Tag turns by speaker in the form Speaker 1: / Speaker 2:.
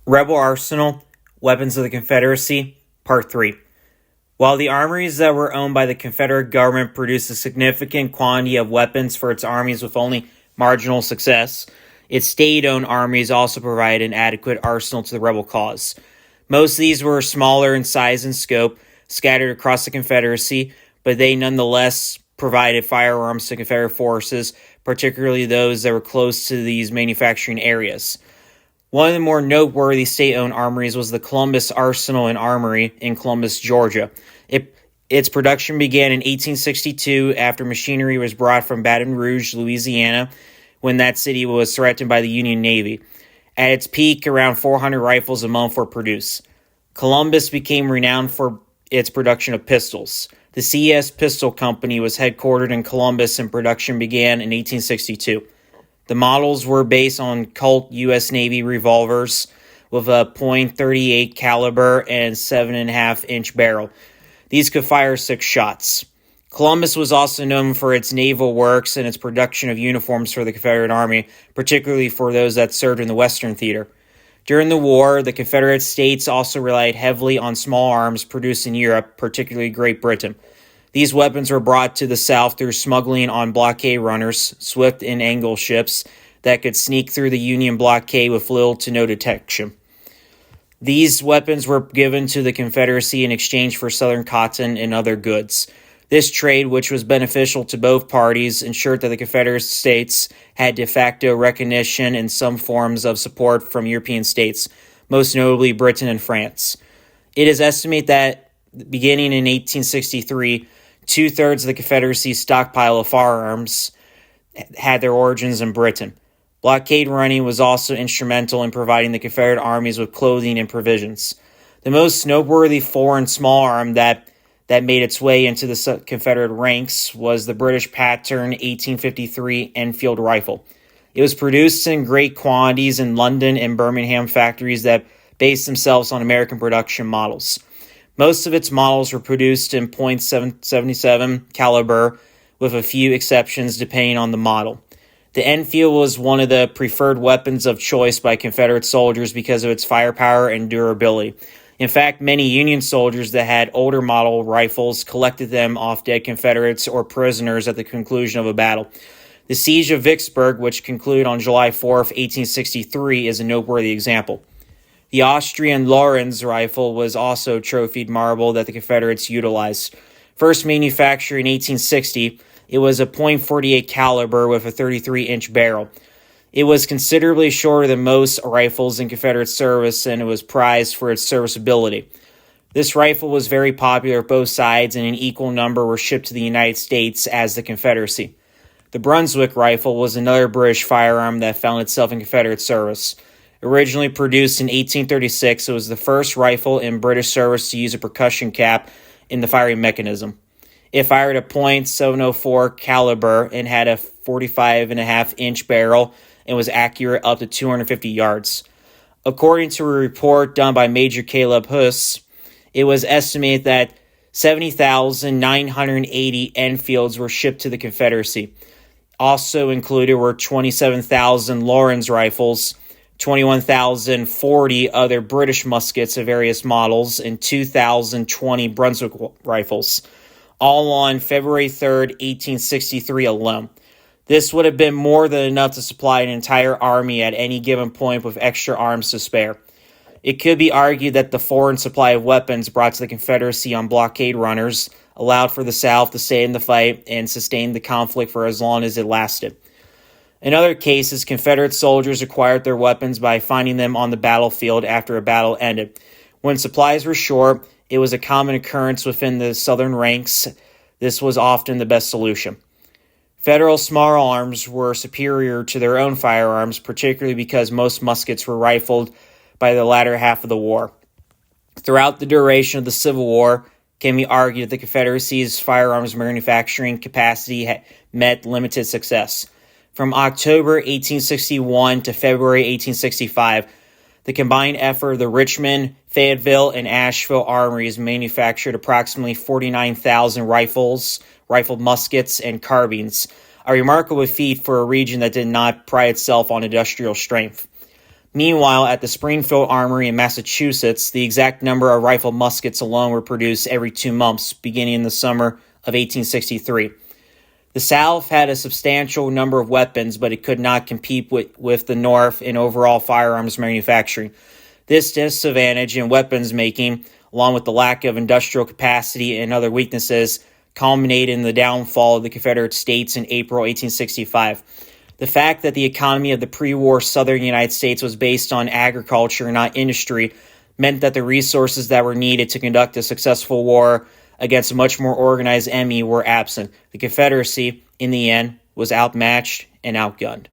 Speaker 1: Rebel Arsenal, Weapons of the Confederacy, Part 3. While the armories that were owned by the Confederate government produced a significant quantity of weapons for its armies with only marginal success, its state-owned armies also provided an adequate arsenal to the rebel cause. Most of these were smaller in size and scope, scattered across the Confederacy, but they nonetheless provided firearms to Confederate forces, particularly those that were close to these manufacturing areas. One of the more noteworthy state-owned armories was the Columbus Arsenal and Armory in Columbus, Georgia. Its production began in 1862 after machinery was brought from Baton Rouge, Louisiana, when that city was threatened by the Union Navy. At its peak, around 400 rifles a month were produced. Columbus became renowned for its production of pistols. The C.S. Pistol Company was headquartered in Columbus and production began in 1862. The models were based on Colt U.S. Navy revolvers with a .38 caliber and 7.5-inch barrel. These could fire 6 shots. Columbus was also known for its naval works and its production of uniforms for the Confederate Army, particularly for those that served in the Western Theater. During the war, the Confederate States also relied heavily on small arms produced in Europe, particularly Great Britain. These weapons were brought to the South through smuggling on blockade runners, swift and angle ships, that could sneak through the Union blockade with little to no detection. These weapons were given to the Confederacy in exchange for Southern cotton and other goods. This trade, which was beneficial to both parties, ensured that the Confederate States had de facto recognition and some forms of support from European states, most notably Britain and France. It is estimated that beginning in 1863, 2/3 of the Confederacy's stockpile of firearms had their origins in Britain. Blockade running was also instrumental in providing the Confederate armies with clothing and provisions. The most noteworthy foreign small arm that made its way into the Confederate ranks was the British pattern 1853 Enfield rifle. It was produced in great quantities in London and Birmingham factories that based themselves on American production models. Most of its models were produced in .77 caliber, with a few exceptions depending on the model. The Enfield was one of the preferred weapons of choice by Confederate soldiers because of its firepower and durability. In fact, many Union soldiers that had older model rifles collected them off dead Confederates or prisoners at the conclusion of a battle. The Siege of Vicksburg, which concluded on July 4, 1863, is a noteworthy example. The Austrian Lorenz rifle was also trophied marble that the Confederates utilized. First manufactured in 1860, it was a .48 caliber with a 33-inch barrel. It was considerably shorter than most rifles in Confederate service, and it was prized for its serviceability. This rifle was very popular at both sides, and an equal number were shipped to the United States as the Confederacy. The Brunswick rifle was another British firearm that found itself in Confederate service. Originally produced in 1836, it was the first rifle in British service to use a percussion cap in the firing mechanism. It fired a .704 caliber and had a 45.5-inch barrel and was accurate up to 250 yards. According to a report done by Major Caleb Huss, it was estimated that 70,980 Enfields were shipped to the Confederacy. Also included were 27,000 Lorenz rifles, 21,040 other British muskets of various models, and 2,020 Brunswick rifles, all on February 3rd, 1863 alone. This would have been more than enough to supply an entire army at any given point with extra arms to spare. It could be argued that the foreign supply of weapons brought to the Confederacy on blockade runners allowed for the South to stay in the fight and sustain the conflict for as long as it lasted. In other cases, Confederate soldiers acquired their weapons by finding them on the battlefield after a battle ended. When supplies were short, it was a common occurrence within the Southern ranks. This was often the best solution. Federal small arms were superior to their own firearms, particularly because most muskets were rifled by the latter half of the war. Throughout the duration of the Civil War, it can be argued that the Confederacy's firearms manufacturing capacity met limited success. From October 1861 to February 1865, the combined effort of the Richmond, Fayetteville, and Asheville armories manufactured approximately 49,000 rifled muskets, and carbines, a remarkable feat for a region that did not pride itself on industrial strength. Meanwhile, at the Springfield Armory in Massachusetts, the exact number of rifled muskets alone were produced every 2 months, beginning in the summer of 1863. The South had a substantial number of weapons, but it could not compete with the North in overall firearms manufacturing. This disadvantage in weapons making, along with the lack of industrial capacity and other weaknesses, culminated in the downfall of the Confederate States in April 1865. The fact that the economy of the pre-war southern United States was based on agriculture and not industry meant that the resources that were needed to conduct a successful war against a much more organized enemy were absent. The Confederacy, in the end, was outmatched and outgunned.